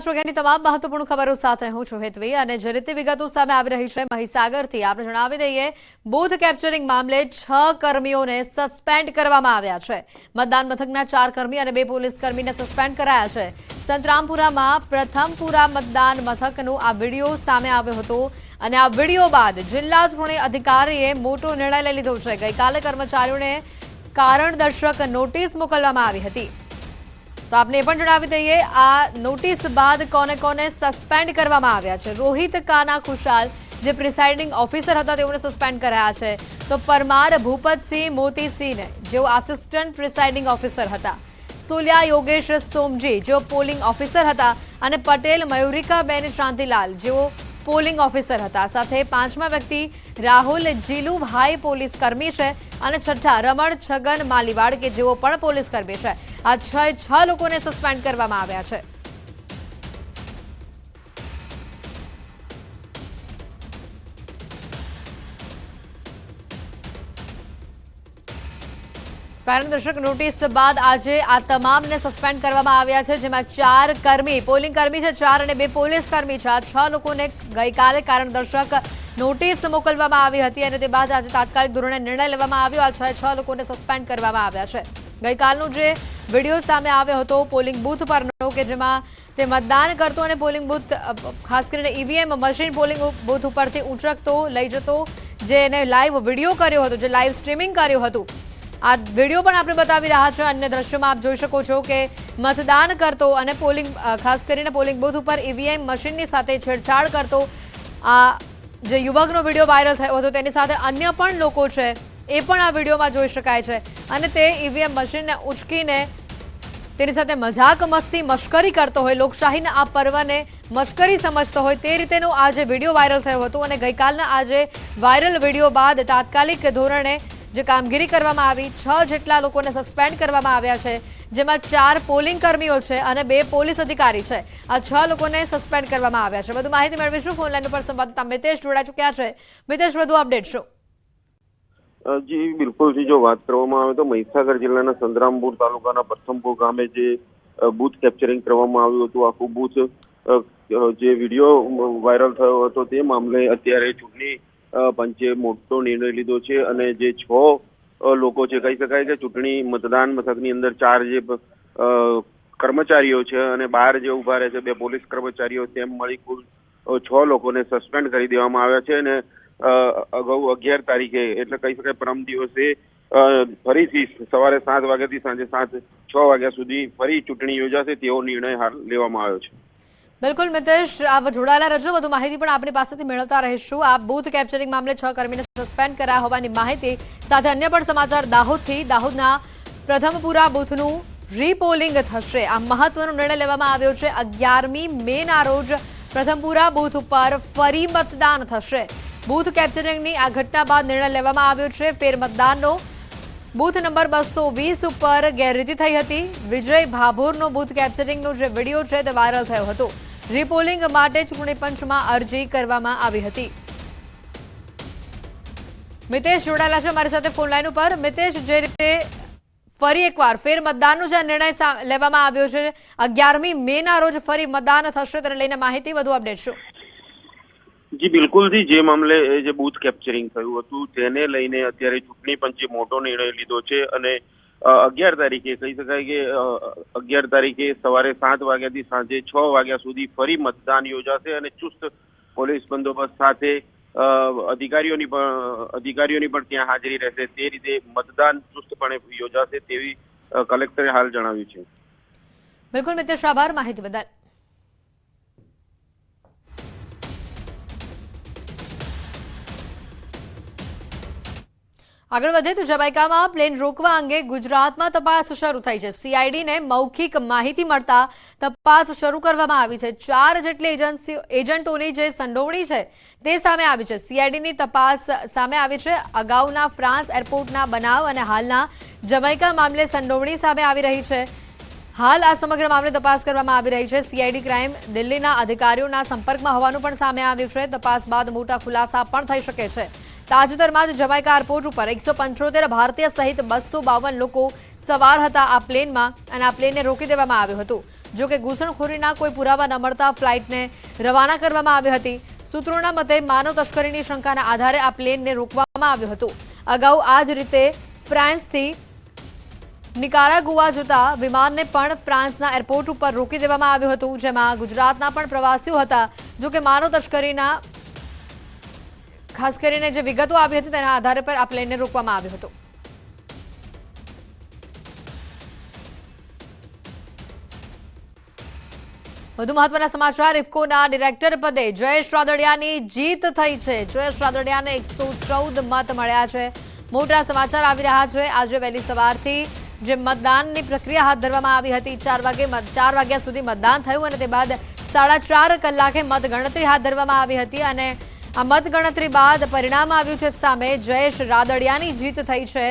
5 વાગ્યાની તમામ મહત્વપૂર્ણ ખબરો સાથે હું છું હેતવી અને જે રીતે વિગતો સામે આવી રહી છે મહીસાગરથી આપણે જણાવી દઈએ બૂથ કેપ્ચરિંગ મામલે 6 કર્મીઓને સસ્પેન્ડ કરવામાં આવ્યા છે। મતદાન મથકના 4 કર્મી અને 2 પોલીસ કર્મીને સસ્પેન્ડ કરાયા છે। સંતરામપુરામાં પ્રથમપુરા મતદાન મથકનો આ વિડિયો સામે આવ્યો હતો અને આ વિડિયો બાદ જિલ્લા ચૂંટણી અધિકારીએ મોટો નિર્ણય લઈ લીધો છે। ગઈકાલે કર્મચારીઓને કારણદર્શક નોટિસ મોકલવામાં આવી હતી। तो आपने पण जणावी दઈએ आ नोटिस बाद कोने कोने सस्पेन्ड करवामां आव्या छे। रोहित काना खुशाल जे प्रिसाइडिंग ऑफिसर हता तेओने सस्पेन्ड कराया छे। तो परमार भूपतसिंह मोतीसिंह ने जो आसिस्टंट प्रिसाइडिंग ऑफिसर हता, सोलिया योगेश सोमजी जो पोलिंग ऑफिसर हता अने पटेल मयूरिका बेन शांतिलाल जो पोलिंग ऑफिसर हता। साथे पांचमा व्यक्ति राहुल जीलुभाई पोलीस कर्मी छे अने छठा रमण छगन मालीवाड़ के जेओ पण पोलीस कर्मी छे। आ 6 लोकोने सस्पेन्ड करवामां आव्या छे। कारणदर्शक नोटिस बाद आज आ तमाम ने सस्पेन्ड करवामां आव्या छे, जेमां 4 कर्मी पोलिंग कर्मी छे, 4 અને 2 પોલીસ કર્મી છે। આ 6 લોકોને ગઈકાલે કારણદર્શક નોટિસ મોકલવામાં આવી હતી અને તે બાદ આજે તાત્કાલિક ધોરણે નિર્ણય લેવામાં આવ્યો। આ 6 લોકોને સસ્પેન્ડ કરવામાં આવ્યા છે। ગઈકાલનો જે વિડિયો સામે આવ્યો હતો પોલિંગ બૂથ પરનો કે જેમાં તે મતદાન કરતો અને પોલિંગ બૂથ ખાસ કરીને ઈવીએમ મશીન પોલિંગ બૂથ ઉપરથી ઉંચકતો લઈ જતો જે એને લાઈવ વિડિયો કર્યો હતો, જે લાઈવ સ્ટ્રીમિંગ કર્યું હતું। आ वीडियो पण आपणे बतावी रह्या छे। अन्य दृश्यों में आप जोई शको छो के मतदान करतो अने पोलिंग खास करीने पोलिंग बूथ पर ईवीएम मशीननी साथे छेड़छाड़ करतो आ जे युवकनो विडियो वायरल थयो हतो तेनी साथे अन्य पण लोको छे ए पण आ विडियोमां जोई शकाय छे अने ते ईवीएम मशीनने उचकीने तेनी साथे मजाक मस्ती मश्करी करतो होय, लोकशाहीना आ पर्वने मश्करी समजतो होय ते रीतेनो आ जे विडियो वायरल थयो हतो अने गईकालना आ जे वायरल विडियो बाद तात्कालिक धोरणे जे कामगीरी करवामां आवी 6 जेटला लोकोने सस्पेन्ड करवामां आव्या छे, जेमां 4 पोलिंग कर्मीओ छे अने 2 पोलीस अधिकारी छे। आ 6 लोकोने सस्पेन्ड करवामां आव्या छे। વધુ માહિતી મેળવીશું ફોનલાઈન પર સંવાદદાતા મિતેશ જોડાઈ ચૂક્યા છે। મિતેશ વધુ અપડેટ શો। जी बिल्कुल जी, जो बात करवामां आवे तो महीसागर जिल्लाना संतरामपुर तालुकाना प्रथमपुर गामे जे बूथ केप्चरिंग करवामां આવ્યું હતું, આખું બૂથ જે વિડીયો વાયરલ થયો હતો તે મામલે અત્યારે ચૂંટણી પંચે મોટો નિર્ણય લીધો છે અને જે 6 લોકો છે કહી શકાય કે ચૂંટણી મતદાન મથકની અંદર 4 જે કર્મચારીઓ છે અને 12 જે ઉભા રહે છે 2 પોલીસ કર્મચારીઓ તેમ મળી કુલ 6 લોકોને સસ્પેન્ડ કરી દેવામાં આવ્યા છે। અને અગાઉ 11 તારીખે એટલે કહી શકાય પરમ દિવસે ફરીથી સવારે 7 વાગ્યાથી સાંજે 6 વાગ્યા સુધી ફરી ચૂંટણી યોજાશે તેવો નિર્ણય હાલ લેવામાં આવ્યો છે। बिल्कुल मितेश आप जोड़ाયેલા રહેજો। વધુ માહિતી પણ આપણી પાસેથી મેળવતા રહીશું। આ બૂથ કેપ્ચરિંગ મામલે 6 કર્મીને સસ્પેન્ડ કરાયા હોવાની માહિતી સાથે અન્ય પણ સમાચાર દાહોદથી। દાહોદના પ્રથમપુરા બૂથનું રીપોલિંગ થશે। આ મહત્વનો નિર્ણય લેવામાં આવ્યો છે। 11મી મેના રોજ પ્રથમપુરા બૂથ ઉપર ફરી મતદાન થશે। બૂથ કેપ્ચરિંગની આ ઘટના બાદ નિર્ણય લેવામાં આવ્યો છે। ફેર મતદાનનો બૂથ નંબર 220 ઉપર ગેરરીતિ થઈ હતી। વિજય ભાભોરનો બૂથ કેપ્ચરિંગનો જે વિડિયો છે તે વાયરલ થયો હતો। રીપોલિંગ માટે ચૂંટણી પંચમાં અરજી કરવામાં આવી હતી। મિતેશ જોડાયેલા છે અમારી સાથે ફોન લાઈન ઉપર। મિતેશ, જે રીતે ફરી એકવાર ફેર મતદાનનો જે નિર્ણય લેવામાં આવ્યો છે 11મી મેના રોજ ફરી મતદાન થશે તેને લઈને માહિતી વધુ અપડેટ શો। जी बिल्कुल जी, जे मामले जे बूथ केप्चरिंग थयुं हतुं तेने लईने अत्यारे चूंटणी पंचे मोटो निर्णय लीधो छे अने 11 तारीखे कही शकाय के 11 तारीखे सवारे 7 वाग्याथी सांजे 6 वाग्या सुधी फरी मतदान योजाशे अने चुस्त पोलीस बंदोबस्त साथे अधिकारीओनी पण त्यां हाजरी रहेशे। ते रीते मतदान चुस्तपणे योजाशे तेवी कलेक्टरे हाल जणाव्युं छे। बिल्कुल मितेश, आभार माहिती बदल। આગળ વધે તો જમાઇકામાં પ્લેન રોકવા અંગે ગુજરાતમાં તપાસ શરૂ થઈ છે। સીઆઈડીને મૌખિક માહિતી મળતા તપાસ શરૂ કરવામાં આવી છે। 4 જેટલી એજન્ટોની જે સંડોવણી છે તે સામે આવી છે। સીઆઈડીની તપાસ સામે આવી છે। અગાઉના ફ્રાન્સ એરપોર્ટના બનાવ અને હાલના જમાઇકા મામલે સંડોવણી સામે આવી રહી છે। હાલ આ સમગ્ર મામલે તપાસ કરવામાં આવી રહી છે। સીઆઈડી ક્રાઇમ દિલ્હીના અધિકારીઓના સંપર્કમાં હોવાનું પણ સામે આવ્યું છે। તપાસ બાદ મોટા ખુલાસા પણ થઈ શકે છે। તાજેતરમાં જ જમાઇકા એરપોર્ટ ઉપર 175 ભારતીય સહિત 252 લોકો સવાર હતા આ પ્લેનમાં અને આ પ્લેનને રોકી દેવામાં આવ્યું હતું। જો કે ઘૂસણખોરીના કોઈ પુરાવા ન મળતા ફ્લાઇટને રવાના કરવામાં આવી હતી। સૂત્રોના મતે માનવ તસ્કરીની શંકાના આધારે આ પ્લેનને રોકવામાં આવ્યું હતું। અગાઉ આ જ રીતે ફ્રાન્સથી નિકારાગુઆ જતા વિમાનને પણ ફ્રાન્સના એરપોર્ટ ઉપર રોકી દેવામાં આવ્યું હતું, જેમાં ગુજરાતના પણ પ્રવાસીઓ હતા। જો કે માનવ તસ્કરીના ખાસ કરીને જે વિગતો આવી હતી તેના આધારે પર આ પ્લેનને રોકવામાં આવ્યું હતું। વધુ મહત્વના સમાચાર, ઇફકોના ડિરેક્ટર પદે જયેશ રાદડિયાની જીત થઈ છે। જયેશ રાદડિયાને 114 મત મળ્યા છે। મોટા સમાચાર આવી રહ્યા છે। આજે વહેલી સવારથી જે મતદાનની પ્રક્રિયા હાથ ધરવામાં આવી હતી, 4 વાગ્યા સુધી મતદાન થયું અને તે બાદ 4.5 કલાકે મતગણતરી હાથ ધરવામાં આવી હતી અને આ મતગણતરી બાદ પરિણામ આવ્યું છે સામે। જયેશ રાદડિયાની જીત થઈ છે।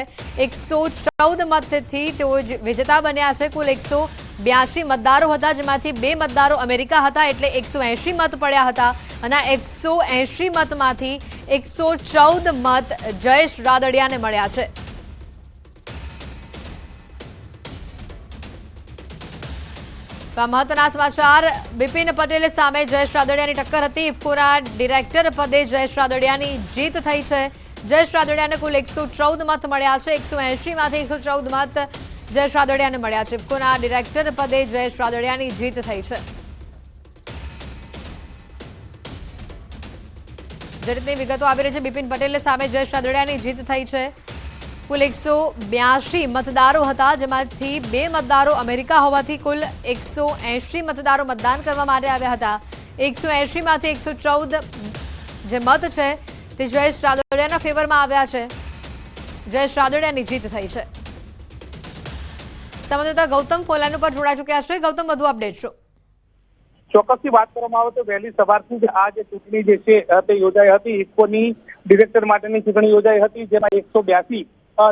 114 મતથી તેઓ વિજેતા બન્યા છે। કુલ 182 મતદારો હતા, જેમાંથી 2 મતદારો અમેરિકા હતા, એટલે 180 મત પડ્યા હતા અને 180 મતમાંથી 114 મત જયેશ રાદડિયાને મળ્યા છે। મહત્વના સમાચાર, બિપિન પટેલ સામે જયેશ રાદડિયાની ટક્કર હતી। ઇફકોના ડિરેક્ટર પદે જયેશ રાદડિયાની જીત થઈ છે। જયેશ રાદડિયાને કુલ 114 મત મળ્યા છે। 180 માંથી 114 મત જયેશ રાદડિયાને મળ્યા છે। ઇફકોના ડિરેક્ટર પદે જયેશ રાદડિયાની જીત થઈ છે। જે રીતની વિગતો આવી રહી છે, બિપિન પટેલ સામે જયેશ રાદડિયાની જીત થઈ છે। કુલ 182 મતદારો હતા, જેમાંથી 2 મતદારો અમેરિકા હોવાથી કુલ 180 મતદારો મતદાન કરવા માટે આવ્યા હતા। 180 માંથી 114 જે મત છે તે જયેશ રાદડિયાના ફેવરમાં આવ્યા છે। જયેશ રાદડિયાની જીત થઈ છે। સંવાદદાતા ગૌતમ ફોલાની પર જોડાઈ ચૂક્યા છે। ગૌતમ, વધુ અપડેટ છો? ચોક્કસથી વાત કરવામાં આવે તો વહેલી સવારથી જ આ જે ચૂંટણી જે છે તે યોજાઈ હતી। ઇફકોની ડિરેક્ટર માટેની ચૂંટણી યોજાઈ હતી, જેમાં 182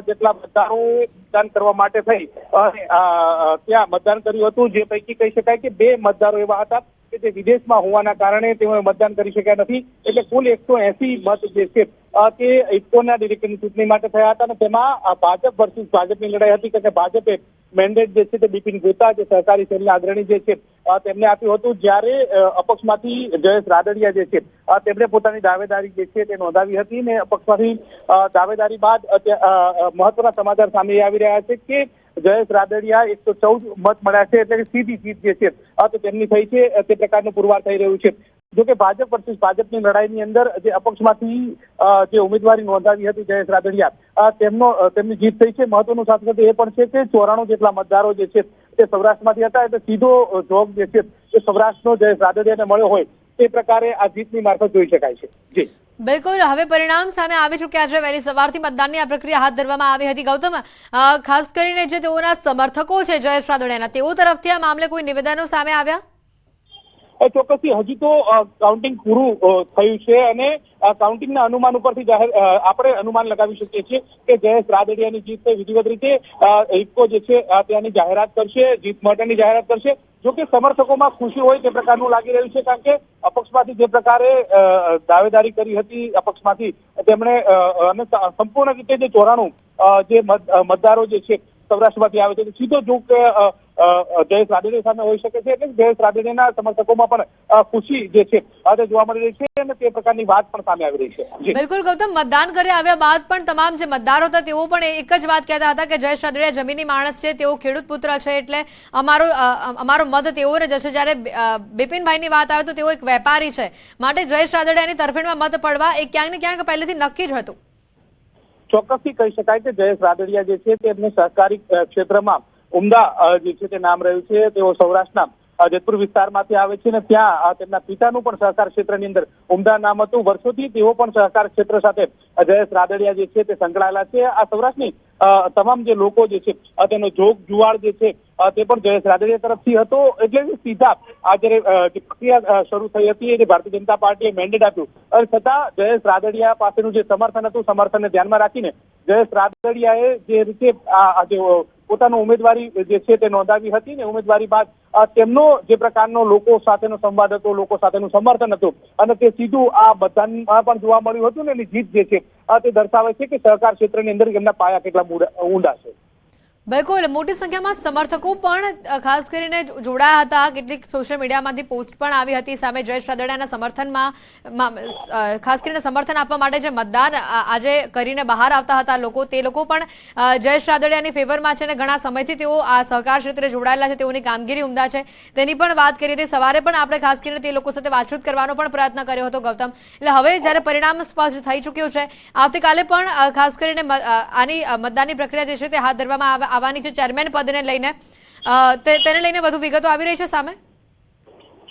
જેટલા મતદારો મતદાન કરવા માટે થઈ ત્યાં મતદાન કર્યું હતું। જે પૈકી કહી શકાય કે 2 મતદારો એવા હતા કે જે વિદેશમાં હોવાના કારણે તેઓએ મતદાન કરી શક્યા નથી, એટલે કુલ 180 મત જે છે તે ઇફકોના ડિરેક્ટરની ચૂંટણી માટે થયા હતા અને તેમાં ભાજપ વર્સિસ ભાજપની લડાઈ હતી કે ભાજપે મેન્ડેટ જે છે તે બિપિન ગોતા, જે સહકારી સેલના અગ્રણી જે છે તેમને આપ્યું હતું, જ્યારે અપક્ષમાંથી જયેશ રાદડિયા જે છે તેમણે પોતાની દાવેદારી જે છે તે નોંધાવી હતી અને અપક્ષમાંથી દાવેદારી બાદ મહત્વના સમાચાર સામે આવી રહ્યા છે કે જયેશ રાદડિયા 114 મત મળ્યા છે, એટલે કે સીધી જીત જે છે તે તેમની થઈ છે તે પ્રકારનું પુરવાર થઈ રહ્યું છે। જોકે ભાજપ વર્સિસ ભાજપની લડાઈની અંદર જે અપક્ષમાંથી જે ઉમેદવારી નોંધાવી હતી જયેશ રાદડિયા તેમની જીત થઈ છે। મહત્વનું સાથે સાથે એ પણ છે કે 94 જેટલા મતદારો જે છે તે સૌરાષ્ટ્રમાંથી હતા, એટલે સીધો જોગ જે છે તે સૌરાષ્ટ્રનો જયેશ રાદડિયાને મળ્યો હોય તે પ્રકારે આ જીતની મારફત જોઈ શકાય છે। જી બિલકુલ, હવે પરિણામ સામે આવી ચૂક્યા છે। વહેલી સવારથી મતદાનની આ પ્રક્રિયા હાથ ધરવામાં આવી હતી। ગૌતમ, ખાસ કરીને જે તેઓના સમર્થકો છે જયેશ રાદડિયાના, તેઓ તરફથી આ મામલે કોઈ નિવેદનો સામે આવ્યા? ચોક્કસથી હજી તો કાઉન્ટિંગ પૂરું થયું છે અને કાઉન્ટિંગના અનુમાન ઉપરથી આપણે અનુમાન લગાવી શકીએ છીએ કે જયેશ રાદડિયાની જીત વિધિવત રીતે ઇફકો જે છે ત્યાંની જાહેરાત કરશે, જીત માટેની જાહેરાત કરશે। જો કે સમર્થકોમાં ખુશી હોય તે પ્રકારનું લાગી રહ્યું છે, કારણ કે અપક્ષમાંથી જે પ્રકારે દાવેદારી કરી હતી અપક્ષમાંથી તેમણે અને સંપૂર્ણ રીતે જે 94 જે મતદારો જે છે સૌરાષ્ટ્રમાંથી આવે છે, સીધો જો કે જયેશ રાદડિયા સામે હોઈ શકે છે, એટલે જયેશ રાદડિયાના સમર્થકોમાં પણ ખુશી જે છે તે જોવા મળી રહી છે અને તે પ્રકારની વાત પણ સામે આવી રહી છે। બિલકુલ ગૌતમ, મતદાન કરી આવ્યા બાદ પણ તમામ જે મતદારો હતા તેઓ પણ એક જ વાત કહેતા હતા કે જયેશ રાદડિયા જમીની માણસ છે, તેઓ ખેડૂત પુત્ર છે, એટલે અમારો મત તેઓને જશે। જ્યારે બિપિનભાઈની વાત આવે તો તેઓ એક વેપારી છે, માટે જયેશ રાદડિયાની તરફેણમાં મત પડવા એ ક્યાંક ને ક્યાંક પહેલેથી નક્કી જ હતું। ચોક્કસથી કહી શકાય કે જયેશ રાદડિયા જે છે તેમને સહકારી ક્ષેત્રમાં ઉમદા જે છે તે નામ રહ્યું છે। તેઓ સૌરાષ્ટ્રના જેતપુર વિસ્તારમાંથી આવે છે અને ત્યાં તેમના પિતાનું પણ સહકાર ક્ષેત્રની અંદર ઉમદા નામ હતું। વર્ષોથી તેઓ પણ સહકાર ક્ષેત્ર સાથે જયેશ રાદડિયા જે છે તે સંકળાયેલા છે। આ સૌરાષ્ટ્રની તમામ જે લોકો જે છે તેનો જોગ જુવાળ જે છે તે પણ જયેશ રાદડિયા તરફથી હતો, એટલે સીધા આ જ્યારે પ્રક્રિયા શરૂ થઈ હતી જે ભારતીય જનતા પાર્ટીએ મેન્ડેટ આપ્યું અને છતાં જયેશ રાદડિયા પાસેનું જે સમર્થન હતું, સમર્થનને ધ્યાનમાં રાખીને જયેશ રાદડિયાએ જે રીતે પોતાનું ઉમેદવારી જે છે તે નોંધાવી હતી ને ઉમેદવારી બાદ તેમનો જે પ્રકારનો લોકો સાથેનો સંવાદ હતો, લોકો સાથેનું સમર્થન હતું અને તે સીધું આ મતદાનમાં પણ જોવા મળ્યું હતું ને એની જીત જે છે તે દર્શાવે છે કે સહકાર ક્ષેત્રની અંદર એમના પાયા કેટલા ઊંડા છે। બિલકુલ, મોટી સંખ્યામાં સમર્થકો પણ ખાસ કરીને જોડાયા હતા. કેટલીક સોશિયલ મીડિયામાંથી પોસ્ટ પણ આવી હતી સામે જયેશ રાદડિયાના સમર્થનમાં. ખાસ કરીને સમર્થન આપવા માટે જે મતદાન આજે કરીને બહાર આવતા હતા લોકો, તે લોકો પણ જયેશ રાદડિયાની ફેવરમાં છે અને ઘણા સમયથી તેઓ આ સહકાર ક્ષેત્રે જોડાયેલા છે. તેઓની કામગીરી ઉમદા છે, તેની પણ વાત કરી હતી. સવારે પણ આપણે ખાસ કરીને તે લોકો સાથે વાતચીત કરવાનો પણ પ્રયત્ન કર્યો હતો, ગૌતમ. એટલે હવે જ્યારે પરિણામ સ્પષ્ટ થઈ ચૂક્યું છે, આવતીકાલે પણ ખાસ કરીને આની મતદાનની પ્રક્રિયા જે છે તે હાથ ધરવામાં આવવાની છે. ચેરમેન પદને લઈને તેને લઈને વધુ વિગતો આવી રહી છે સામે.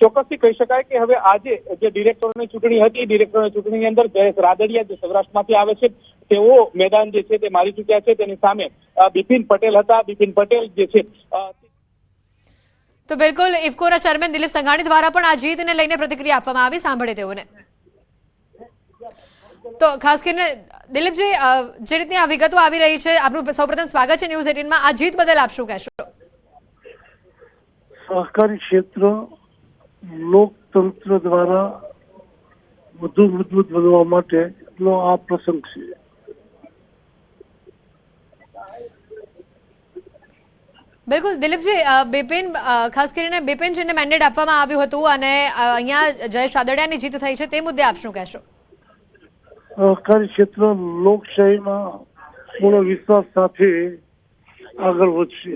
ચોક્કસથી કહી શકાય કે હવે આજે જે ડિરેક્ટરોની ચૂંટણી હતી, ડિરેક્ટરોની ચૂંટણીની અંદર જયેશ રાદડિયા જે સૌરાષ્ટ્રમાંથી આવે છે તેઓ મેદાન જે છે તે મારી ચૂક્યા છે. તેની સામે બિપિન પટેલ હતા. બિપિન પટેલ જે છે તો બિલકુલ ઇફકોના ચેરમેન દિલીપ સંઘાણી દ્વારા પણ આ જીતને લઈને પ્રતિક્રિયા આપવામાં આવી. સાંભળે તેઓને. તો ખાસ કરીને દિલીપજી, જે રીતની આ વિગતો આવી રહી છે, આપનું સૌપ્રથમ સ્વાગત છે ન્યૂઝ 18માં. આ જીત બદલ આપ શું કહેશો? સહકારી ક્ષેત્ર લોકતંત્ર દ્વારા વધુ મજબૂત બનવા માટેનો આ પ્રસંગ છે. બિલકુલ દિલીપજી, બિપિન ખાસ કરીને બિપિનજીને મેન્ડેટ આપવામાં આવ્યું હતું અને અહીંયા જયેશ રાદડિયાની જીત થઈ છે, તે મુદ્દે આપ શું કહેશો? સહકારી ક્ષેત્ર લોકશાહીમાં પૂર્ણ વિશ્વાસ સાથે આગળ વધશે.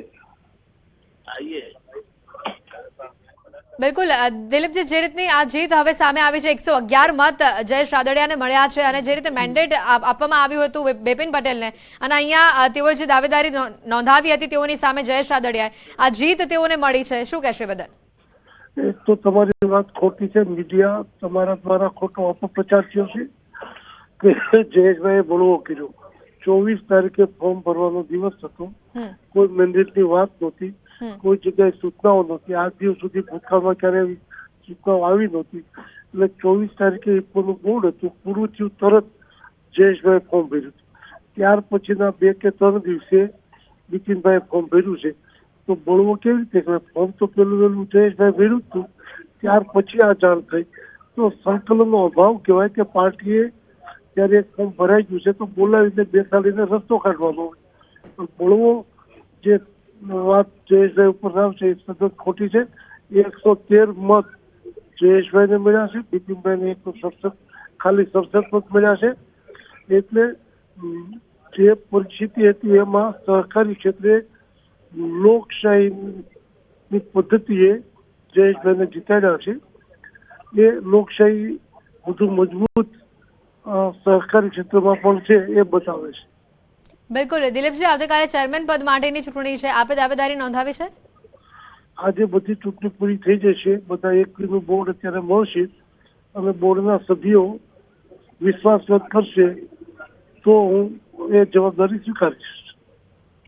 બિલકુલ દિલીપજી, જે રીતની આ જીત હવે સામે આવી છે, 111 મત જયેશ રાદડિયાને મળ્યા છે અને જે રીતે મેન્ડેટ આપવામાં આવ્યું હતું બિપિન પટેલને, અને અહીંયા તેઓએ જે દાવેદારી નોંધાવી હતી તેઓની સામે જયેશ રાદડિયાએ, આ જીત તેઓને મળી છે, શું કહેશો બદલ? એક તો તમારી વાત ખોટી છે. મીડિયા તમારા દ્વારા ખોટો અપપ્રચાર થયો છે કે જયેશભાઈએ બળવો કર્યો. 24 તારીખે ફોર્મ ભરવાનો દિવસ હતો. કોઈ મેન્ડેટની વાત નહોતી, કોઈ જગ્યાએ સૂચનાઓ નહોતી. આજ દિવસ સુધી ભૂતકાળમાં ક્યારેય સૂચનાઓ આવી નહોતી. એટલે 24 તારીખે ઇફકોનું બોર્ડ હતું, પૂરું થયું તરત જયેશભાઈએ ફોર્મ ભર્યું. ત્યાર પછીના 2 કે 3 દિવસે બિપિનભાઈએ ફોર્મ ભર્યું છે. તો બળવો કેવી રીતે? ફોર્મ તો પેલું જયેશભાઈ ભર્યું જ હતું, ત્યાર પછી આ જાણ થઈ. તો સંકલનનો અભાવ કહેવાય કે પાર્ટીએ ત્યારે એક ફોર્મ ભરાઈ ગયું છે તો બોલાવીને બેસાડીને રસ્તો કાઢવાનો હોય. બળવો જે વાત જયેશભાઈ ઉપર આવશે એ સતત ખોટી છે. 113 મત જયેશભાઈને મળ્યા છે, બિપિનભાઈને 167 ખાલી 67 મત મળ્યા છે. એટલે જે પરિસ્થિતિ હતી એમાં સહકારી ક્ષેત્રે લોકશાહીની પદ્ધતિએ જયેશભાઈને જીતાડ્યા છે. એ લોકશાહી વધુ મજબૂત સહકારી ક્ષેત્રમાં પણ છે એ બતાવે છે. બિલકુલ દિલીપજી, આવતીકાલે ચેરમેન પદ માટેની ચૂંટણી છે, આપે દાવેદારી નોંધાવી છે? આજે બધી ચૂંટણી પૂરી થઈ જશે. બધા એકનું બોર્ડ અત્યારે મળશે અને બોર્ડના સભ્યો વિશ્વાસ વ્યક્ત કરશે તો હું એ જવાબદારી સ્વીકારીશ.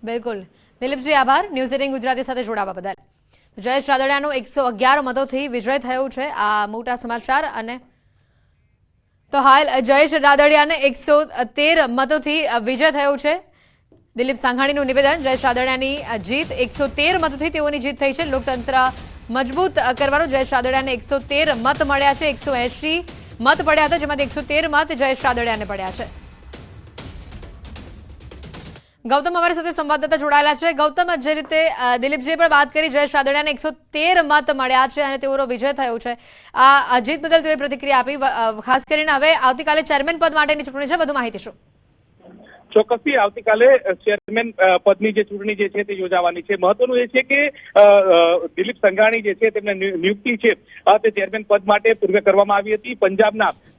બિલકુલ દિલીપજી, આભાર ન્યૂઝ 18 ગુજરાતી સાથે જોડાવા બદલ. જયેશ રાદડિયાનો 111 મતોથી વિજય થયો છે, આ મોટા સમાચાર. અને તો હાલ જયેશ રાદડિયાને 113 મતોથી વિજય થયો છે. દિલીપ સંઘાણીનું નિવેદન, જયેશ રાદડિયાની જીત 113 મતોથી તેઓની જીત થઈ છે. લોકતંત્ર મજબૂત કરવાનો જયેશ રાદડિયાને 113 મત મળ્યા છે. 180 મત પડ્યા હતા, જેમાંથી 113 મત જયેશ રાદડિયાને પડ્યા છે. ગૌતમ અમારી સાથે સંવાદદાતા જોડાયેલા છે. ગૌતમ, જે રીતે દિલીપજીએ પણ વાત કરી, જયેશ રાદડિયાને 113 મત મળ્યા છે અને તેઓનો વિજય થયો છે. આ જીત બદલ તેઓએ પ્રતિક્રિયા આપી. ખાસ કરીને હવે આવતીકાલે ચેરમેન પદ માટેની ચૂંટણી છે, વધુ માહિતી શું? ચોક્કસથી આવતીકાલે ચેરમેન પદની જે ચૂંટણી જે છે તે યોજાવાની છે. મહત્વનું એ છે કે દિલીપ સંઘાણી જે છે તેમને નિયુક્તિ છે તે ચેરમેન પદ માટે પૂર્વે કરવામાં આવી હતી.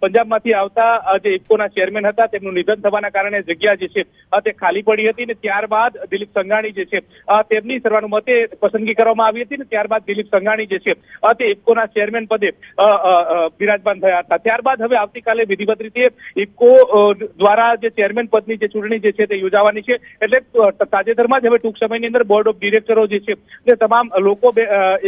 પંજાબમાંથી આવતા જે ઇફકોના ચેરમેન હતા તેમનું નિધન થવાના કારણે જગ્યા જે છે તે ખાલી પડી હતી અને ત્યારબાદ દિલીપ સંઘાણી જે છે તેમની સર્વાનુમતે પસંદગી કરવામાં આવી હતી અને ત્યારબાદ દિલીપ સંઘાણી જે છે તે ઇફકોના ચેરમેન પદે બિરાજમાન થયા હતા. ત્યારબાદ હવે આવતીકાલે વિધિવત રીતે ઇફકો દ્વારા જે ચેરમેન પદની જે ચૂંટણી જે છે તે યોજાવાની છે. એટલે તાજેતરમાં જ હવે ટૂંક સમયની અંદર બોર્ડ ઓફ ડિરેક્ટરો જે છે તે તમામ લોકો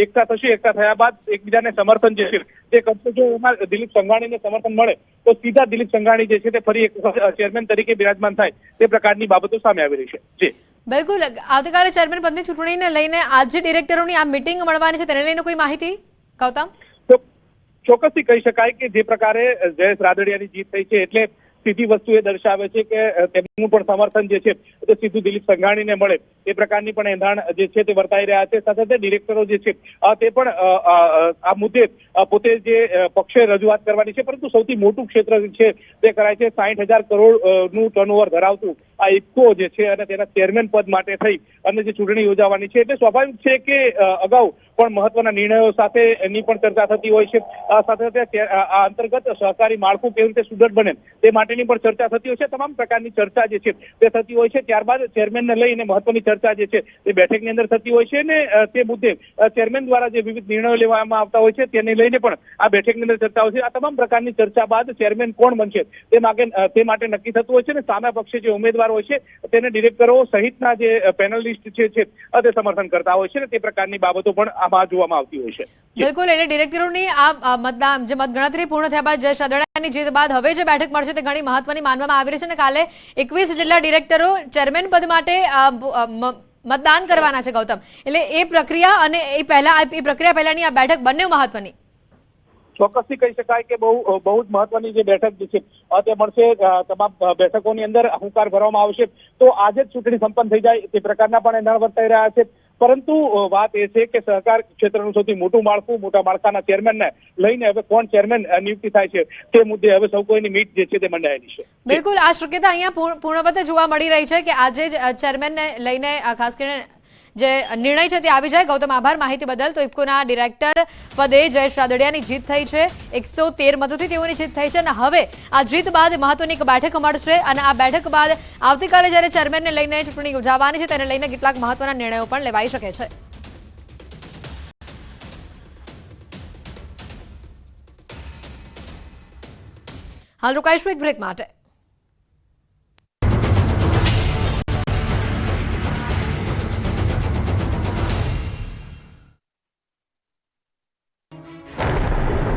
એકઠા થશે. એકઠા થયા બાદ એકબીજાને સમર્થન જે છે તે કરશે. જો એમાં દિલીપ સંઘાણીને સમર્થન મળે તો સીધા દિલીપ સંઘાણી જે છે તે ફરી એક ચેરમેન તરીકે બિરાજમાન થાય તે પ્રકારની બાબતો સામે આવી રહી છે. જી બિલકુલ, આવતીકાલે ચેરમેન પદની ચૂંટણીને લઈને આજે ડિરેક્ટરોની આ મીટિંગ મળવાની છે, તેને લઈને કોઈ માહિતી ગૌતમ? ચોક્કસથી કહી શકાય કે જે પ્રકારે જયેશ રાદડિયાની જીત થઈ છે એટલે સીધી વસ્તુ એ દર્શાવે છે કે તેમનું પણ સમર્થન જે છે તે સીધું દિલીપ સંઘાણીને મળે એ પ્રકારની પણ એંધાણ જે છે તે વર્તાઈ રહ્યા છે. સાથે સાથે ડિરેક્ટરો જે છે તે પણ આ મુદ્દે પોતે જે પક્ષે રજૂઆત કરવાની છે, પરંતુ સૌથી મોટું ક્ષેત્ર છે તે કરાય છે 60,000 કરોડ નું ટર્નઓવર ધરાવતું આ ઇફકો જે છે અને તેના ચેરમેન પદ માટે થઈ અને જે ચૂંટણી યોજાવાની છે, એટલે સ્વાભાવિક છે કે અગાઉ પણ મહત્વના નિર્ણયો સાથે એની પણ ચર્ચા થતી હોય છે. સાથે સાથે આ અંતર્ગત સહકારી માળખું કેવી રીતે સુદૃઢ બને તે માટેની પણ ચર્ચા થતી હોય છે. તમામ પ્રકારની ચર્ચા જે છે તે થતી હોય છે. ત્યારબાદ ચેરમેનને લઈને મહત્વની ચર્ચા જે છે તે બેઠકની અંદર થતી હોય છે અને તે મુદ્દે ચેરમેન દ્વારા જે વિવિધ નિર્ણયો લેવામાં આવતા હોય છે તેને લઈને પણ આ બેઠકની અંદર ચર્ચા હોય છે. આ તમામ પ્રકારની ચર્ચા બાદ ચેરમેન કોણ બનશે તે માટે નક્કી થતું હોય છે અને સામે પક્ષે જે ઉમેદવાર હોય છે તેને ડિરેક્ટરો સહિતના જે પેનલિસ્ટ છે તે સમર્થન કરતા હોય છે અને તે પ્રકારની બાબતો પણ આમાં જોવામાં આવતી હોય છે. બિલકુલ, એટલે ડિરેક્ટરોની આ મતગણતરી પૂર્ણ થયા બાદ જયેશ રાદડિયાની જીત બાદ હવે જે બેઠક મળશે તે ઘણી મહત્વની માનવામાં આવી રહી છે અને કાલે 21 જેટલા ડિરેક્ટરો ચેરમેન પદ માટે મતદાન કરવાના છે ગૌતમ. એટલે એ પ્રક્રિયા અને એ પ્રક્રિયા પહેલાની આ બેઠક બંને મહત્વની. ચોક્કસથી કહી શકાય કે બહુ જ મહત્વની જે બેઠક જે છે તે મળશે. તમામ બેઠકોની અંદર હુંકાર ભરવામાં આવશે તો આજે જ ચૂંટણી સંપન્ન થઈ જાય તે પ્રકારના પણ એંધાણ વર્તાઈ રહ્યા છે. પરંતુ વાત એ છે કે સહકાર ક્ષેત્રનું સૌથી મોટું માળખું, મોટા માળખાના ચેરમેનને લઈને હવે કોણ ચેરમેન નિયુક્તિ થાય છે તે મુદ્દે હવે સૌ કોઈની મીટ જે છે તે મંડાયેલી છે. બિલકુલ, આ શક્યતા અહીંયા પૂર્ણપતે જોવા મળી રહી છે કે આજે જ ચેરમેનને લઈને ખાસ કરીને જે નિર્ણય છે તે આવી જાય. ગૌતમ, આભાર માહિતી બદલ. તો ઇફકોના ડિરેક્ટર પદે જયેશ રાદડિયાની જીત થઈ છે. 113 મતોથી તેઓની જીત થઈ છે અને હવે આ જીત બાદ મહત્વની એક બેઠક મળશે અને આ બેઠક બાદ આવતીકાલે જ્યારે ચેરમેનને લઈને ચૂંટણી યોજાવાની છે તેને લઈને કેટલાક મહત્વના નિર્ણયો પણ લેવાઈ શકે છે. હાલ રોકાઈશું એક બ્રેક માટે.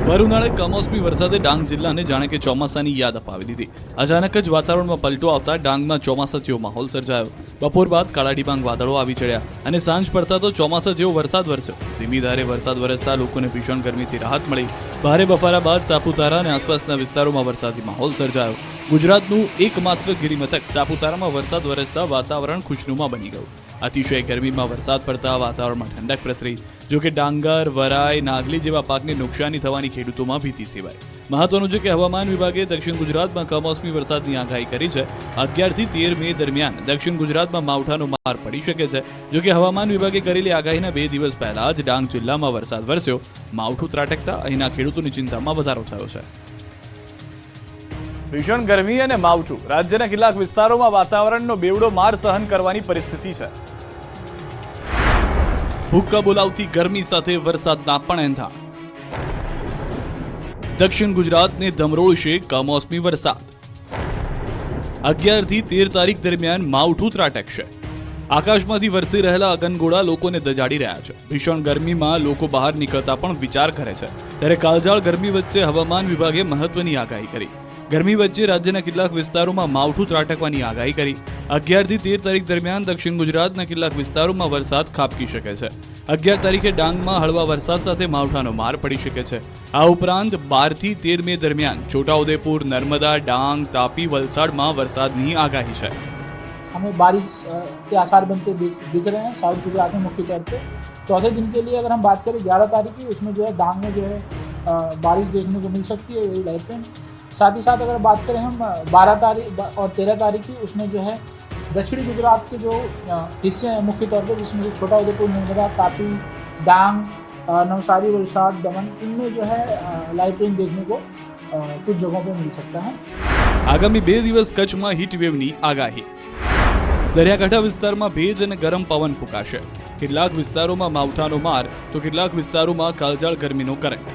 ભર ઉનાળે કમોસમી વરસાદે ડાંગ જિલ્લાને જાણે કે ચોમાસાની યાદ અપાવી દીધી. અચાનક જ વાતાવરણમાં પલટો આવતા ડાંગમાં ચોમાસા જેવો માહોલ સર્જાયો. બપોર બાદ કાળા ડિબાંગ વાદળો આવી ચડ્યા અને સાંજ પડતા તો ચોમાસા જેવો વરસાદ વરસ્યો. ધીમી ધારે વરસાદ વરસતા લોકોને ભીષણ ગરમીથી રાહત મળી. ભારે બફારા બાદ સાપુતારા અને આસપાસના વિસ્તારોમાં વરસાદી માહોલ સર્જાયો. ગુજરાતનું એકમાત્ર ગિરિમથક સાપુતારામાં વરસાદ વરસતા વાતાવરણ ખુશનુમા બની ગયું. અતિશય ગરમીમાં વરસાદ પડતા વાતાવરણમાં ઠંડક પ્રસરી. જોકે ડાંગર, વરાઈ, નાગલી જેવા પાકને નુકસાની થવાની ખેડૂતોમાં ભીતિ સેવાય. મહત્વનું છે કે હવામાન વિભાગે દક્ષિણ ગુજરાતમાં કમોસમી વરસાદની આગાહી કરી છે. 11 થી 13 મે દરમિયાન દક્ષિણ ગુજરાતમાં માવઠાનો માર પડી શકે છે. જોકે હવામાન વિભાગે કરેલી આગાહીના 2 દિવસ પહેલા જ ડાંગ જિલ્લામાં વરસાદ વરસ્યો. માવઠું ત્રાટકતા અહીંના ખેડૂતોની ચિંતામાં વધારો થયો છે. ભીષણ ગરમી અને માવઠું રાજ્યના કેટલાક વિસ્તારોમાં વાતાવરણનો બેવડો માર સહન કરવાની પરિસ્થિતિ છે. હુક્કા બોલાવતી ગરમી સાથે વરસાદના પણ એંધાણ. દક્ષિણ ગુજરાતને ધમરોળશે કમોસમી વરસાદ. 11 થી 13 તારીખ દરમિયાન માવઠું ત્રાટકશે. આકાશમાંથી વરસી રહેલા અગનગોળા લોકોને દજાડી રહ્યા છે. ભીષણ ગરમીમાં લોકો બહાર નીકળતા પણ વિચાર કરે છે. ત્યારે કાળઝાળ ગરમી વચ્ચે હવામાન વિભાગે મહત્વની આગાહી કરી. ગરમી વચ્ચે રાજ્યના કેટલાક વિસ્તારોમાં માવઠું ત્રાટકવાની આગાહી કરી. 11 થી 13 તારીખ દરમિયાન દક્ષિણ ગુજરાતના કેટલાક વિસ્તારોમાં વરસાદ ખાબકી શકે છે. 11 તારીખે ડાંગમાં હળવા વરસાદ સાથે માવઠાનો માર પડી શકે છે. આ ઉપરાંત 12 થી 13 મે દરમિયાન છોટાઉદેપુર, નર્મदा, डांग, तापी, वलसाड में वरसादनी आगाही है. हमें बारिश के आसार बनते दिख रहे हैं साउथ गुजरात में मुख्य तौर पे. चौथे दिन के लिए अगर हम बात करें 11 तारीख की, उसमें जो है डांग में जो है बारिश देखने को मिल सकती है, वही लाइट रेन. साथ ही साथ अगर बात करें हम 12 तारीख और 13 तारीख की, उसमें जो है दक्षिणी गुजरात के जो हिस्से हैं मुख्य तौर पे, जिसमें से छोटाउदेपुर, नर्मदा, तापी, डांग, नवसारी, वलसाड, दमन, इनमें जो है लाइट रेन देखने को कुछ जगहों पे मिल सकता है. आगामी 2 દિવસ કચ્છમાં હીટ વેવની આગાહી. દરિયાકાંઠા વિસ્તારમાં ભેજ અને ગરમ પવન ફૂંકાશે. કેટલાક વિસ્તારોમાં માવઠાનો માર તો કેટલાક વિસ્તારોમાં કાળઝાળ ગરમીનો કરંટ.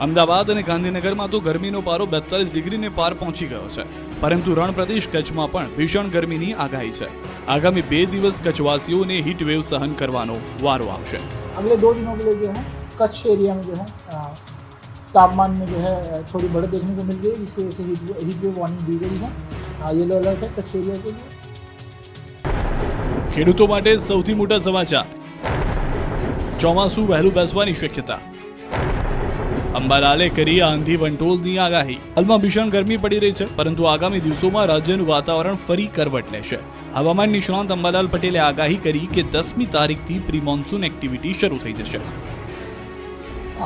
અમદાવાદ અને ગાંધીનગરમાં તો ગરમીનો પારો 42 ડિગ્રીને પાર પહોંચી ગયો છે. પરંતુ રણ પ્રદેશ કચ્છમાં પણ ભીષણ ગરમીની આગાહી છે. આગામી 2 દિવસ કચ્છવાસીઓને હીટ વેવ સહન કરવાનો વારો આવશે. अगले 2 दिनों के लिए जो है कच्छ एरिया में जो है तापमान में जो है थोड़ी बढ़त देखने को मिल गई, जिसकी वजह से हीट वेव वार्निंग दी गई है. येलो अलर्ट है कच्छ एरिया के लिए. ખેડૂતો માટે સૌથી મોટા સમાચાર. ચોમાસું વહેલું બેસવાની શક્યતા. અંબાલાલે કરી આંધી વંટોળની આગાહી. હાલમાં ભીષણ ગરમી પડી રહી છે, પરંતુ આગામી દિવસોમાં રાજ્યનું વાતાવરણ ફરી કરવટ લેશે. હવામાન નિષ્ણાંત અંબાલાલ પટેલે આગાહી કરી કે 10મી તારીખથી પ્રી મોન્સૂન એક્ટિવિટી શરૂ થઈ જશે.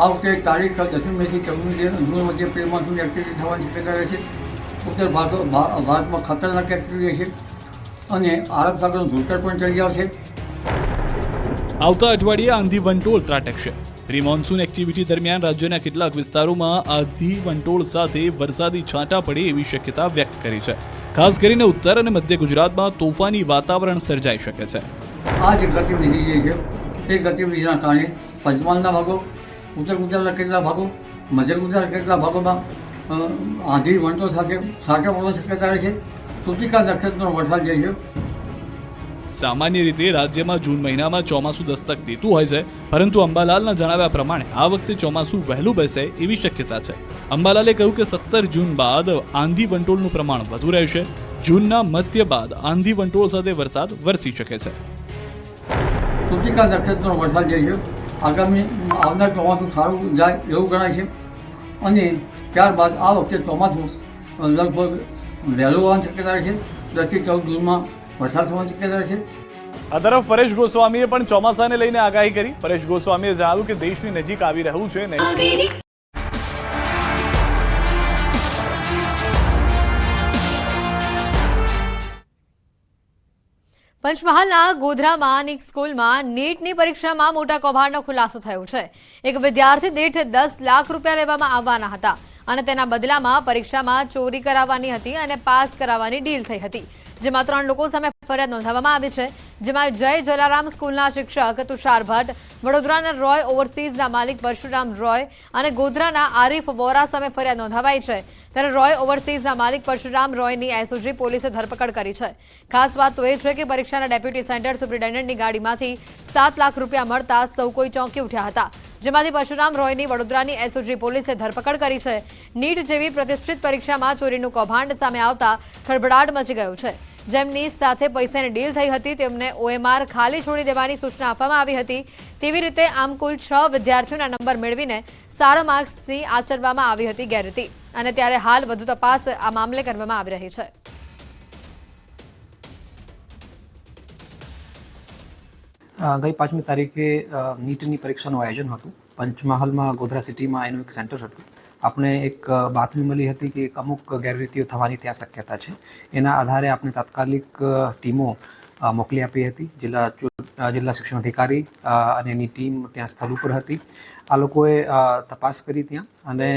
આ વખતે તારીખ 10મી મેથી 14મી જૂન વચ્ચે પ્રી મોન્સૂન એક્ટિવિટી થવાની શક્યતા રહે છે. ઉત્તર ભારતમાં ખતરનાક એક્ટિવિટી છે અને આરબ સાગરનું ધૂળકર પણ ચડી આવશે. આવતા અઠવાડિયે આંધી વંટોળ ત્રાટકશે. પ્રી મોન્સૂન એક્ટિવિટી દરમિયાન રાજ્યના કેટલાક વિસ્તારોમાં આંધી વંટોળ સાથે વરસાદી છાંટા પડે એવી શક્યતા વ્યક્ત કરી છે. ખાસ કરીને ઉત્તર અને મધ્ય ગુજરાતમાં તોફાની વાતાવરણ સર્જાઈ શકે છે. આ જે ગતિવિધિ જે છે તે ગતિવિધિના કારણે પંચમહાલના ભાગો, ઉત્તર ગુજરાતના કેટલાક ભાગો, મધ્ય ગુજરાતના કેટલાક ભાગોમાં આંધી વંટોળ સાથે છાંટા પડવાની શક્યતા રહે છે. કૃતિકા નક્ષત્રનો વરસાદ જે છે સામાન્ય રીતે રાજ્યમાં જૂન મહિનામાં ચોમાસું દસ્તક દેતું હોય છે, પરંતુ અંબાલાલના જણાવ્યા પ્રમાણે આ વખતે ચોમાસું વહેલું બેસે એવી શક્યતા છે. અંબાલાલે કહ્યું કે 17 જૂન બાદ આંધી વંટોળનું પ્રમાણ વધુ રહેશે. જૂનના મધ્ય બાદ આંધી વંટોળ સાથે વરસાદ વરસી શકે છે. કૃતિકા નક્ષત્રનો વરસાદ જે છે આગામી આવનાર ચોમાસું સારું જાય એવું ગણાય છે અને ત્યારબાદ આ વખતે ચોમાસું લગભગ વહેલું આવવાની શક્યતા છે. 10 થી 14 જૂનમાં વરસાદ થવાની શક્યતા છે. આ તરફ પરેશ ગોસ્વામીએ પણ ચોમાસાને લઈને આગાહી કરી. પરેશ ગોસ્વામીએ જણાવ્યું કે દેશની નજીક આવી રહ્યું છે ને પંચમહાલના ગોધરામાં એક સ્કૂલમાં નીટની પરીક્ષામાં મોટા કૌભાંડનો ખુલાસો થયો છે. એક વિદ્યાર્થી દીઠ 10 લાખ રૂપિયા લેવામાં આવવાના હતા અને તેના બદલામાં પરીક્ષામાં ચોરી કરાવવાની હતી અને પાસ કરાવવાની ડીલ થઈ હતી, જેમાં 3 લોકો સામે ફરિયાદ નોંધાવવામાં આવી છે. જેમાં જય જલારામ સ્કૂલના શિક્ષક તુષાર ભટ્ટ, વડોદરાના રોય ઓવરસીઝના માલિક પરશુરામ રોય અને ગોધરાના આરીફ વોરા સામે ફરિયાદ નોંધાવાઈ છે. ત્યારે રોય ઓવરસીઝના માલિક પરશુરામ રોયની એસઓજી પોલીસે ધરપકડ કરી છે. ખાસ વાત તો એ છે કે પરીક્ષાના ડેપ્યુટી સેન્ટર સુપ્રિન્ટેન્ડન્ટની ગાડીમાંથી 7 લાખ રૂપિયા મળતા સૌ કોઈ ચોંકી ઉઠ્યા હતા, જેમાંથી પરશુરામ રોયની વડોદરાની એસઓજી પોલીસે ધરપકડ કરી છે. નીટ જેવી પ્રતિષ્ઠિત પરીક્ષામાં ચોરીનું કૌભાંડ સામે આવતા ખળભળાટ મચી ગયો છે. જેમની સાથે પૈસાની ડીલ થઈ હતી તેમને ઓએમઆર ખાલી છોડી દેવાની સૂચના આપવામાં આવી હતી. તેવી રીતે આમ કુલ 6 વિદ્યાર્થીઓના નંબર મેળવીને સારા માર્ક્સથી આચરવામાં આવી હતી ગેરરીતિ, અને ત્યારે હાલ વધુ તપાસ આ મામલે કરવામાં આવી રહી છે. ગઈ 5મી તારીખે નીટની પરીક્ષાનું આયોજન હતું. પંચમહાલમાં ગોધરા સિટીમાં એનું એક સેન્ટર હતું. આપણે એક બાતમી મળી હતી કે અમુક ગેરરીતિઓ થવાની ત્યાં શક્યતા છે. એના આધારે આપણે તાત્કાલિક ટીમો મોકલી આપી હતી. જિલ્લા શિક્ષણ અધિકારી અને એની ટીમ ત્યાં સ્થળ ઉપર હતી. આ લોકોએ તપાસ કરી ત્યાં અને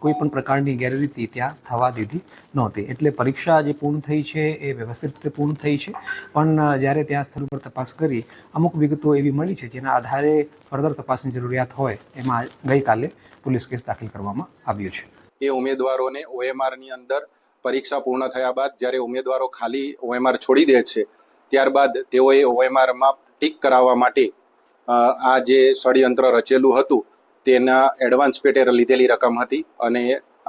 કોઈ પણ પ્રકારની ગેરરીતિ ત્યાં થવા દીધી નહોતી. એટલે પરીક્ષા જે પૂર્ણ થઈ છે એ વ્યવસ્થિત રીતે પૂર્ણ થઈ છે, પણ જ્યારે ત્યાં સ્થળ ઉપર તપાસ કરી અમુક વિગતો એવી મળી છે જેના આધારે ફર્ધર તપાસની જરૂરિયાત હોય એમાં ગઈકાલે પોલીસ કેસ દાખલ કરવામાં આવ્યો છે. એ ઉમેદવારોને ઓએમઆરની અંદર પરીક્ષા પૂર્ણ થયા બાદ જ્યારે ઉમેદવારો ખાલી ઓએમઆર છોડી દે છે ત્યારબાદ તેઓએ ઓએમઆરમાં ટીક કરાવવા માટે આ જે ષડયંત્ર રચેલું હતું તેના એડવાન્સ પેટે લીધેલી રકમ હતી અને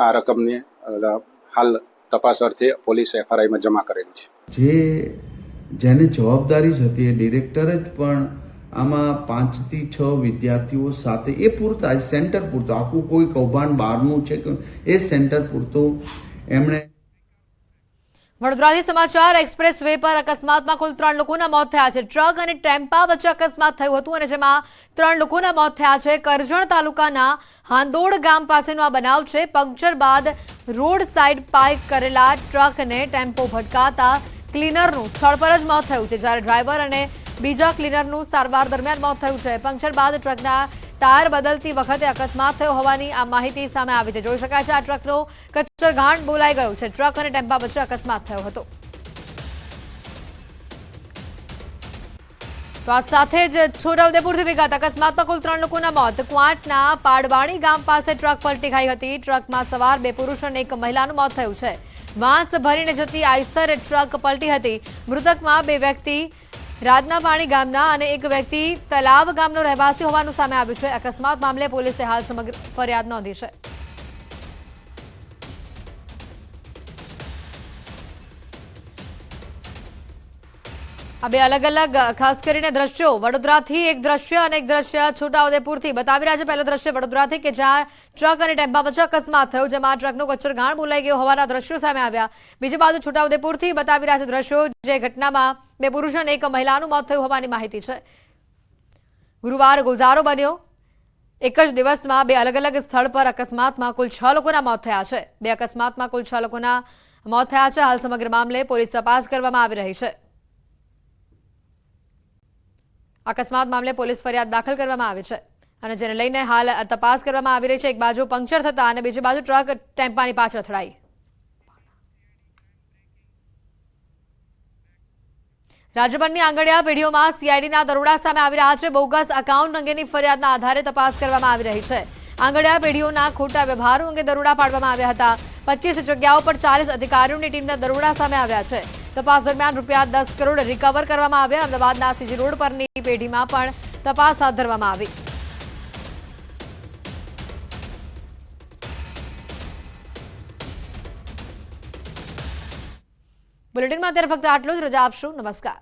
આ રકમને હાલ તપાસ અર્થે પોલીસ એફઆરઆઈમાં જમા કરેલી છે. જેને જવાબદારી જ હતી એ ડિરેક્ટર જ પણ આમાં 5 થી 6 વિદ્યાર્થીઓ સાથે એ પૂરતા સેન્ટર પૂરતો આખું કોઈ કૌભાંડ બહારનું છે કે એ સેન્ટર પૂરતો એમણે. વડોદરાથી સમાચાર. એક્સપ્રેસ વે પર અકસ્માતમાં કુલ 3 લોકોના મોત થયા છે. ટ્રક અને ટેમ્પા વચ્ચે અકસ્માત થયું હતું અને જેમાં 3 લોકોના મોત થયા છે. કરજણ તાલુકાના હાંદોડ ગામ પાસેનો આ બનાવ છે. પંક્ચર બાદ રોડ સાઈડ પાર્ક કરેલા ટ્રકને ટેમ્પો ભટકાતા ક્લીનરનું સ્થળ પર જ મોત થયું છે, જ્યારે ડ્રાઈવર અને બીજા ક્લીનરનું સારવાર દરમિયાન મોત થયું છે. પંક્ચર બાદ ટ્રકના ટાયર બદલતી વખતે અકસ્માત થયો હોવાની આ માહિતી સામે આવી છે. જોઈ શકાય છે આ ટ્રકનો કચરઘાણ બોલાઈ ગયો છે. ટ્રક અને ટેમ્પા વચ્ચે અકસ્માત થયો હતો. તો આ સાથે જ છોટાઉદેપુરથી વિગત. અકસ્માતમાં કુલ 3 લોકોના મોત. ક્વાંટના પાડવાણી ગામ પાસે ટ્રક પલટી ખાઈ હતી. ટ્રકમાં સવાર 2 પુરુષ અને 1 મહિલાનું મોત થયું છે. વાંસ ભરીને જતી આઈસર ટ્રક પલટી હતી. મૃતકમાં 2 વ્યક્તિ રાજનાપાણી ગામના અને 1 વ્યક્તિ તલાવ ગામનો રહેવાસી હોવાનું સામે આવ્યું છે. અકસ્માત મામલે પોલીસે હાલ સમગ્ર ફરિયાદ નોંધી છે. આ બે અલગ અલગ ખાસ કરીને દ્રશ્યો વડોદરાથી એક દ્રશ્ય અને એક દ્રશ્ય છોટાઉદેપુરથી બતાવી રહ્યા છે. પહેલું દ્રશ્ય વડોદરાથી કે જ્યાં ટ્રક અને ટેમ્પા વચ્ચે અકસ્માત થયો, જેમાં ટ્રકનો કચરગાણ બોલાઈ ગયો હોવાના દ્રશ્યો સામે આવ્યા. બીજી બાજુ છોટાઉદેપુરથી બતાવી રહ્યા છે દ્રશ્યો, જે ઘટનામાં બે પુરુષ અને એક મહિલાનું મોત થયું હોવાની માહિતી છે. ગુરુવાર ગોઝારો બન્યો. એક જ દિવસમાં બે અલગ અલગ સ્થળ પર અકસ્માતમાં કુલ 6 લોકોના મોત થયા છે. બે અકસ્માતમાં કુલ 6 લોકોના મોત થયા છે. હાલ સમગ્ર મામલે પોલીસ તપાસ કરવામાં આવી રહી છે. અકસ્માત મામલે પોલીસ ફરિયાદ દાખલ કરવામાં આવી છે અને જેને લઈને હાલ તપાસ કરવામાં આવી રહી છે. એક બાજુ પંક્ચર થતા અને બીજી બાજુ ટ્રક ટેમ્પાની પાછળ અથડાઈ. રાજ્યભરની આંગણિયા પેઢીઓમાં સીઆઈડીના દરોડા સામે આવી રહ્યા છે. બોગસ એકાઉન્ટ અંગેની ફરિયાદના આધારે તપાસ કરવામાં આવી રહી છે. આંગણિયા પેઢીઓના ખોટા વ્યવહારો અંગે દરોડા પાડવામાં આવ્યા હતા. 25 જગ્યાઓ પર 40 અધિકારીઓની ટીમના દરોડા સામે આવ્યા છે. તપાસ દરમિયાન ₹10 કરોડ રિકવર કરવામાં આવ્યા. અમદાવાદના સીજી રોડ પરની પેઢીમાં પણ તપાસ હાથ ધરવામાં આવી. બુલેટિનમાં અત્યારે ફક્ત આટલું જ. રજા આપશું. નમસ્કાર.